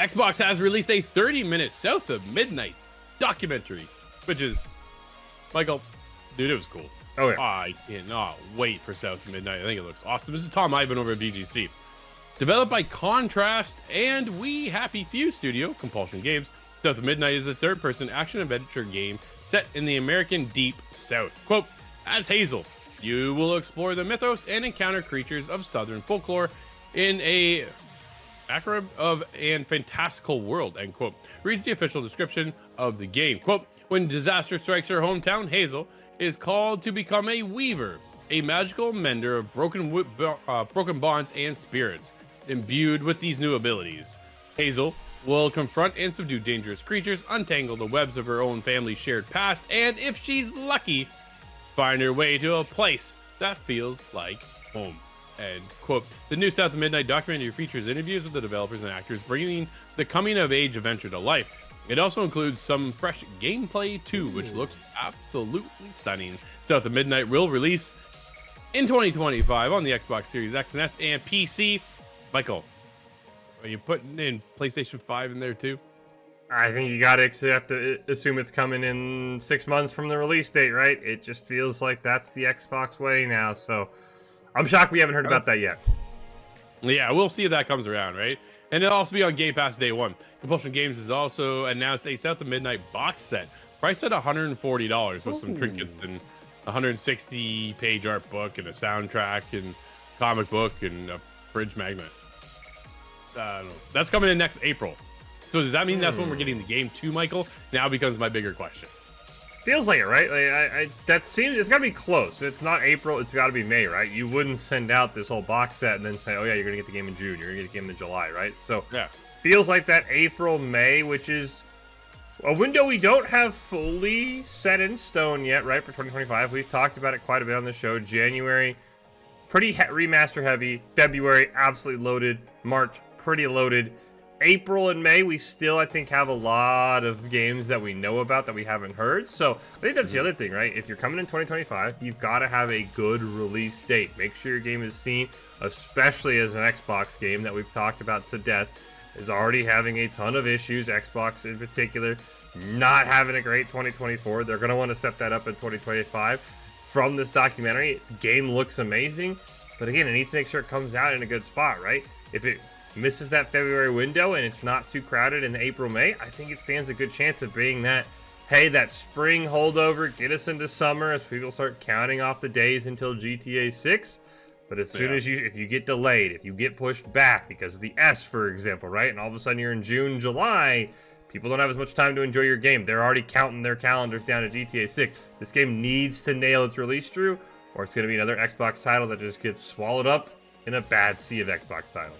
Xbox has released a 30-minute South of Midnight documentary, which is, Michael, dude, it was cool. Oh, yeah. I cannot wait for South of Midnight. I think it looks awesome. This is Tom Ivan over at VGC. Developed by Contrast and We Happy Few Studio, Compulsion Games, South of Midnight is a third-person action-adventure game set in the American Deep South. Quote, as Hazel, you will explore the mythos and encounter creatures of Southern folklore in a macabre and fantastical world, end quote. Reads the official description of the game. Quote, when disaster strikes her hometown, Hazel is called to become a weaver, a magical mender of broken bonds and spirits. Imbued with these new abilities, Hazel will confront and subdue dangerous creatures, untangle the webs of her own family's shared past, and if she's lucky, find her way to a place that feels like home. End quote. The new South of Midnight documentary features interviews with the developers and actors, bringing the coming-of-age adventure to life. It also includes some fresh gameplay too, which looks absolutely stunning. South of Midnight will release in 2025 on the Xbox Series X and S and PC. Michael, are you putting in PlayStation 5 in there too? I think you gotta assume it's coming in 6 months from the release date, right? It just feels like that's the Xbox way now, so I'm shocked we haven't heard about that yet. Yeah, we'll see if that comes around, right? And it'll also be on Game Pass day one. Compulsion Games has also announced a South of Midnight box set, priced at $140 with some trinkets and a 160-page art book and a soundtrack and comic book and a fridge magnet. That's coming in next April. So does that mean that's when we're getting the game too, Michael? Now becomes my bigger question. Feels like it, right? Like that seems it's gotta be close. If it's not April, it's gotta be May, right? You wouldn't send out this whole box set and then say, oh yeah, you're gonna get the game in June, you're gonna get the game in July, right? So yeah, feels like that April, May, which is a window we don't have fully set in stone yet, right? For 2025, we've talked about it quite a bit on the show. January, pretty remaster heavy. February, absolutely loaded. March, pretty loaded. April and May, we still, I think, have a lot of games that we know about that we haven't heard. So I think that's the other thing, right? If you're coming in 2025, you've got to have a good release date. Make sure your game is seen, especially as an Xbox game that we've talked about to death, is already having a ton of issues. Xbox in particular, not having a great 2024. They're going to want to step that up in 2025. From this documentary, the game looks amazing, but again, it needs to make sure it comes out in a good spot, right? If it misses that February window and it's not too crowded in April, May, I think it stands a good chance of being that, hey, that spring holdover, get us into summer as people start counting off the days until GTA 6. But as soon as if you get delayed, if you get pushed back because of the S, for example, right? And all of a sudden you're in June, July, people don't have as much time to enjoy your game. They're already counting their calendars down to GTA 6. This game needs to nail its release, Drew, or it's going to be another Xbox title that just gets swallowed up in a bad sea of Xbox titles.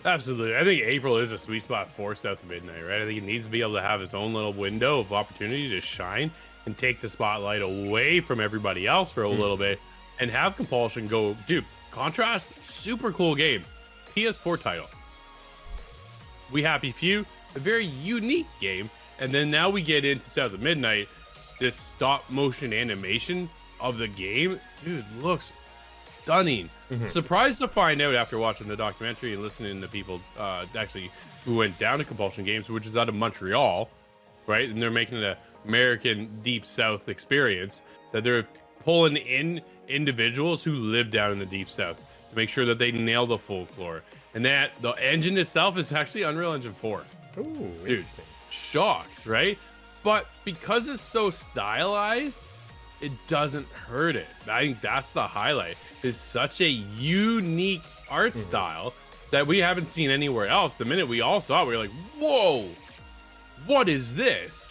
Absolutely. I think April is a sweet spot for South of Midnight, right? I think it needs to be able to have its own little window of opportunity to shine and take the spotlight away from everybody else for a little bit and have Compulsion go, dude, Contrast, super cool game. PS4 title. We Happy Few, a very unique game. And then now we get into South of Midnight, this stop motion animation of the game, dude, looks stunning. Surprised to find out after watching the documentary and listening to people actually who went down to Compulsion Games, which is out of Montreal, right? And they're making an American Deep South experience, that they're pulling in individuals who live down in the Deep South to make sure that they nail the folklore. And that the engine itself is actually Unreal Engine 4. Ooh, dude, shocked, right? But because it's so stylized, it doesn't hurt it. I think that's the highlight. It's such a unique art style that we haven't seen anywhere else. The minute we all saw it, we were like, whoa, what is this?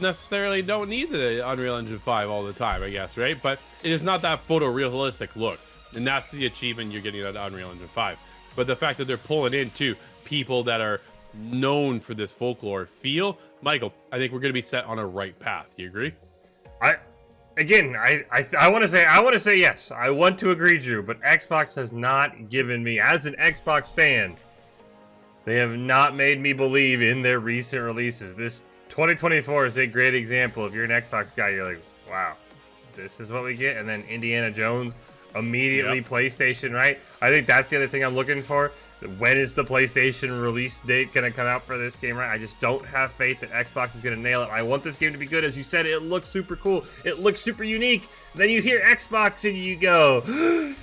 Necessarily don't need the Unreal Engine 5 all the time, I guess, right? But it is not that photorealistic look. And that's the achievement you're getting at Unreal Engine 5. But the fact that they're pulling into people that are known for this folklore feel, Michael, I think we're going to be set on a right path. Do you agree? I want to say yes. I want to agree, Drew, but Xbox has not given me, as an Xbox fan, they have not made me believe in their recent releases. This 2024 is a great example. If you're an Xbox guy, you're like, wow, this is what we get. And then Indiana Jones, immediately PlayStation, right? I think that's the other thing I'm looking for. when is the PlayStation release date going to come out for this game, right? I just don't have faith that Xbox is going to nail it. I want this game to be good. As you said, it looks super cool. It looks super unique. Then you hear Xbox and you go,